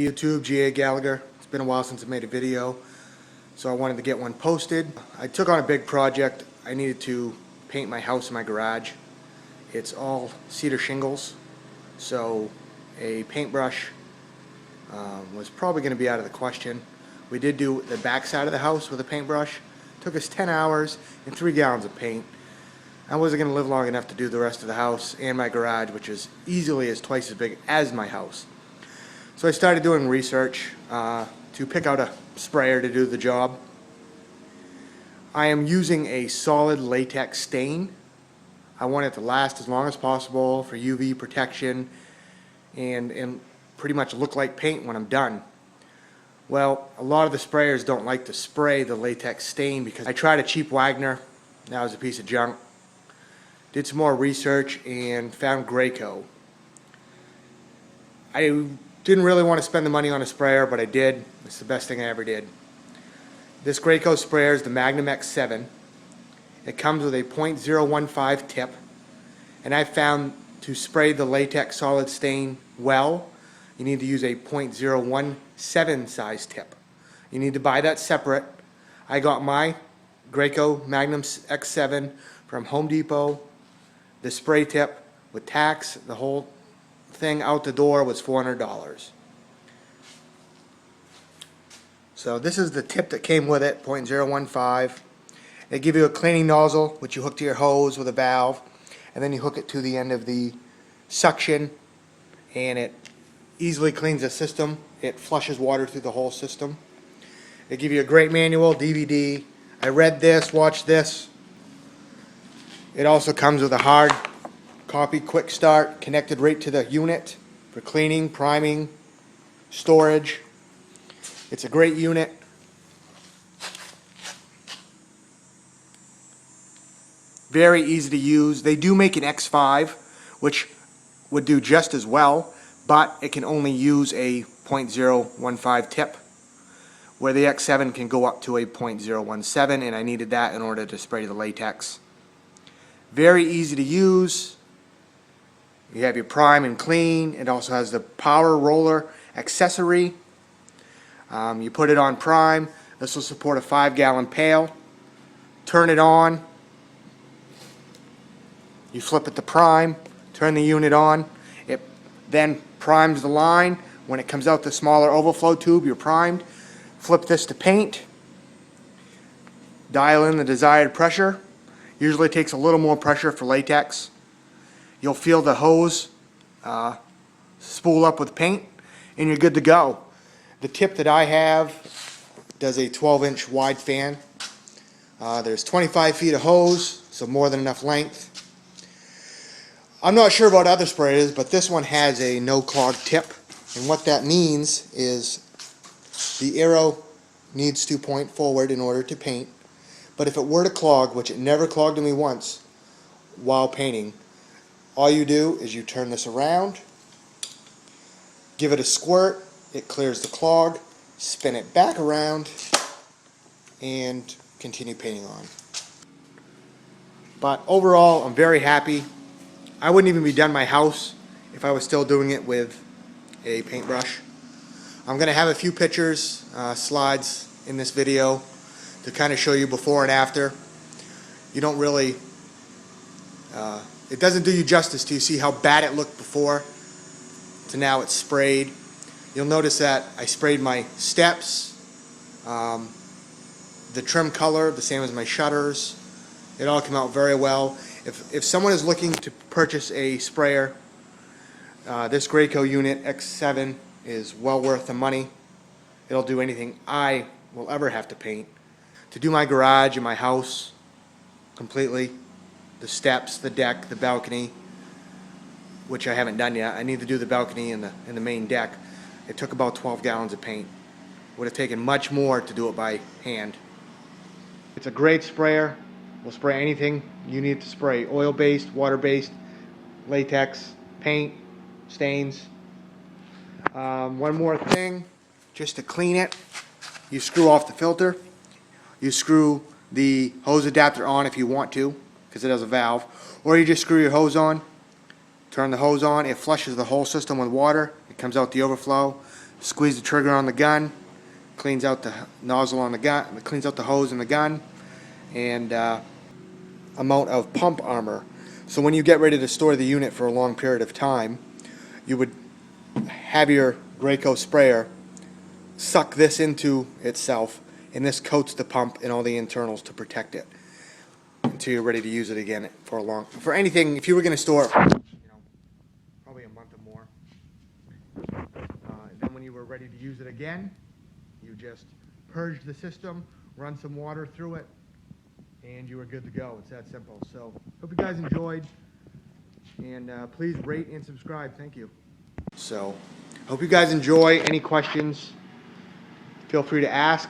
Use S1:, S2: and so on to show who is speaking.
S1: YouTube, G.A. Gallagher. It's been a while since I made a video, so I wanted to get one posted. I took on a big project. I needed to paint my house and my garage. It's all cedar shingles, so a paintbrush was probably going to be out of the question. We did do the back side of the house with a paintbrush. Took us 10 hours and 3 gallons of paint. I wasn't going to live long enough to do the rest of the house and my garage, which is easily twice as big as my house. So I started doing research to pick out a sprayer to do the job. I am using a solid latex stain. I want it to last as long as possible for UV protection and pretty much look like paint when I'm done. Well, a lot of the sprayers don't like to spray the latex stain because I tried a cheap Wagner. That was a piece of junk. Did some more research and found Graco. I didn't really want to spend the money on a sprayer, but I did. It's the best thing I ever did. This Graco sprayer is the Magnum X7. It comes with a .015 tip, and I found to spray the latex solid stain well, you need to use a .017 size tip. You need to buy that separate. I got my Graco Magnum X7 from Home Depot. The spray tip with tax, the whole thing out the door was $400. So this is the tip that came with it, .015. They give you a cleaning nozzle, which you hook to your hose with a valve, and then you hook it to the end of the suction, and it easily cleans the system. It flushes water through the whole system. They give you a great manual, DVD. I read this, watched this. It also comes with a hard copy quick start connected right to the unit for cleaning, priming, storage. It's a great unit. Very easy to use. They do make an X5, which would do just as well, but it can only use a .015 tip, where the X7 can go up to a .017, and I needed that in order to spray the latex. Very easy to use. You have your prime and clean. It also has the power roller accessory. You put it on prime. This will support a 5-gallon pail. Turn it on. You flip it to prime. Turn the unit on. It then primes the line. When it comes out the smaller overflow tube, you're primed. Flip this to paint. Dial in the desired pressure. Usually takes a little more pressure for latex. You'll feel the hose spool up with paint, and you're good to go. The tip that I have does a 12-inch wide fan. There's 25 feet of hose, so more than enough length. I'm not sure about other sprayers, but this one has a no clog tip, and what that means is the arrow needs to point forward in order to paint. But if it were to clog, which it never clogged on me once while painting, all you do is you turn this around, give it a squirt, it clears the clog, spin it back around, and continue painting on. But overall, I'm very happy. I wouldn't even be done my house if I was still doing it with a paintbrush. I'm going to have a few pictures, slides in this video to kind of show you before and after. You don't really, it doesn't do you justice to see how bad it looked before to now it's sprayed. You'll notice that I sprayed my steps, the trim color, the same as my shutters. It all came out very well. If someone is looking to purchase a sprayer, this Graco unit X7 is well worth the money. It'll do anything I will ever have to paint. To do my garage and my house completely, the steps, the deck, the balcony, which I haven't done yet. I need to do the balcony and the main deck. It took about 12 gallons of paint. Would have taken much more to do it by hand. It's a great sprayer. Will spray anything you need to spray. Oil-based, water-based, latex, paint, stains. One more thing, just to clean it, you screw off the filter. You screw the hose adapter on if you want to, because it has a valve, or you just screw your hose on, turn the hose on, it flushes the whole system with water, it comes out the overflow, Squeeze the trigger on the gun, cleans out the nozzle on the gun, cleans out the hose in the gun, and amount of pump armor. So when you get ready to store the unit for a long period of time, you would have your Graco sprayer suck this into itself, and this coats the pump and all the internals to protect it until you're ready to use it again for anything. If you were going to store it, probably a month or more. Then when you were ready to use it again, you just purge the system, run some water through it, and you are good to go. It's that simple. So hope you guys enjoyed, and please rate and subscribe. Thank you. So hope you guys enjoy. Any questions, feel free to ask.